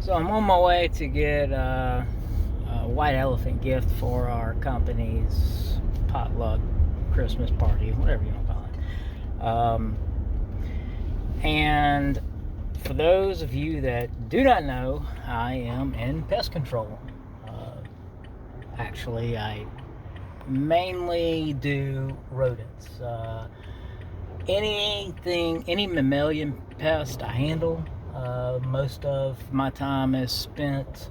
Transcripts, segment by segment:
So I'm on my way to get a white elephant gift for our company's potluck Christmas party, whatever you want to call it. And for those of you that do not know, I am in pest control. Actually, I mainly do rodents. Any mammalian pest I handle. Most of my time is spent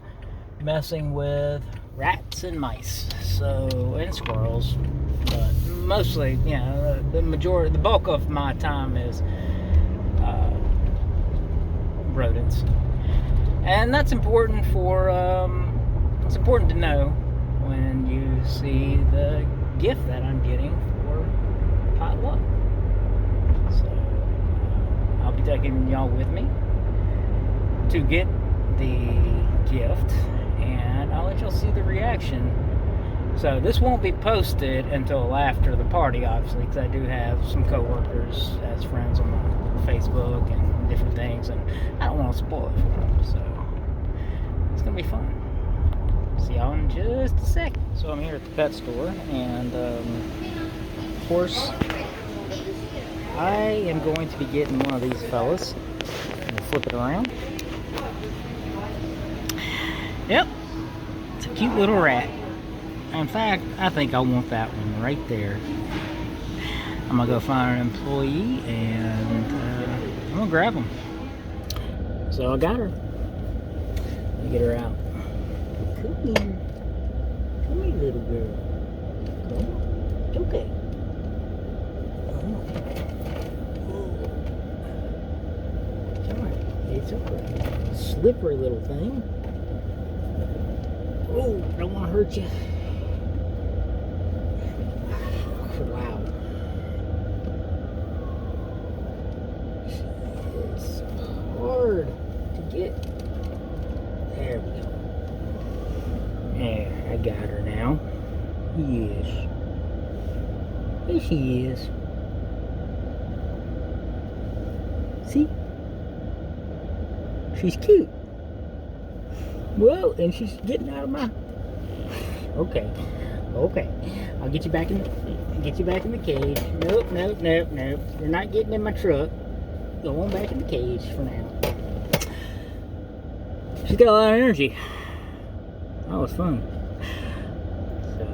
messing with rats and mice, and squirrels, but mostly, the bulk of my time is rodents, and that's important it's important to know when you see the gift that I'm getting for potluck. So I'll be taking y'all with me to get the gift, and I'll let y'all see the reaction. So this won't be posted until after the party, obviously, because I do have some coworkers as friends on my Facebook and different things, and I don't want to spoil it for them. So it's gonna be fun. See y'all in just a second. So I'm here at the pet store, and of course I am going to be getting one of these fellas. I'm gonna flip it around. Yep, it's a cute little rat. In fact, I think I want that one right there. I'm gonna go find an employee and I'm gonna grab him. So I got her. Let me get her out. Come here. Come here, little girl. Come on. It's okay. Come on. It's alright. It's okay. Slippery little thing. Oh, don't want to hurt you. Wow. It's hard to get. There we go. There, I got her now. Yes. There she is. See? She's cute. Whoa, and she's getting out of my... Okay. I'll get you back in the cage. Nope. You're not getting in my truck. Go on back in the cage for now. She's got a lot of energy. That was fun. So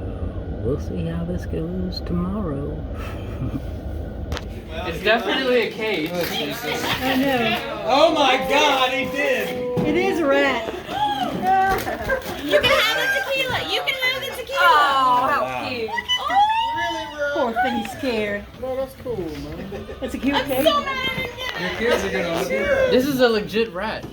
we'll see how this goes tomorrow. It's definitely a cage. I know. Oh my God, he did. It is a rat. You can have the tequila. You can have the tequila. Oh, how cute. Poor thing's scared. No, that's cool, man. That's a cute I'm cake. so mad at you. Your kids are gonna love it. This is a legit rat.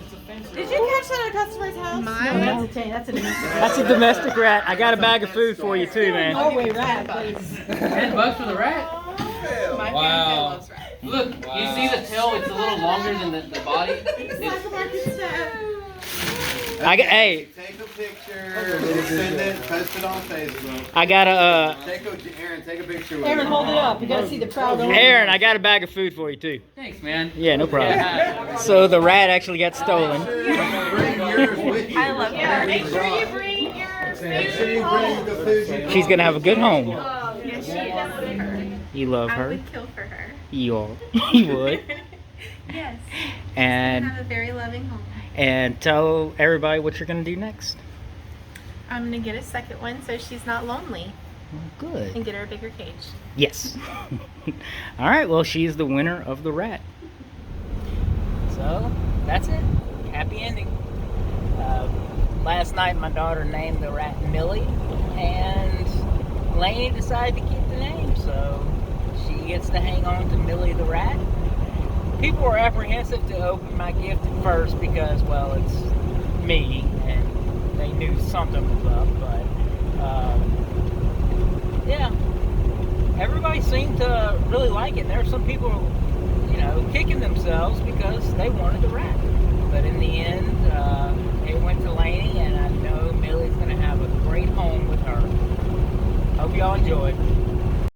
Did you catch that at a customer's house? That's a domestic rat. That's a domestic rat. I got a bag of food for you too, man. Norway rat, please. $10 for the rat. My Wow. loves rats. Look, you see the tail? It's a little longer than the body. It's like a market step. Hey, Take a picture, send it, post it on Facebook. I got Aaron, take a picture with Aaron, it. hold it up. You gotta see the proud owner. Aaron, I got a bag of food for you too. Thanks, man. Yeah, no problem. Yeah. So the rat actually got stolen. Bring yours with you. I love that. Make sure you bring your Make sure you bring the food you She's gonna have a good home. Yes, she does. You love I her. would kill for her. You would. Yes. And Have a very loving home. and tell everybody what you're gonna do next. I'm gonna get a second one so she's not lonely Good. and get her a bigger cage. Yes. All right. Well, she's the winner of the rat. So that's it. Happy ending. Last night, my daughter named the rat Millie, and Lainey decided to keep the name, so she gets to hang on to Millie the rat. People were apprehensive to open my gift at first because, well, it's me, and they knew something was up, but yeah, everybody seemed to really like it. There were some people, kicking themselves because they wanted the rat. But in the end, it went to Lainey, and I know Millie's going to have a great home with her. Hope y'all enjoyed.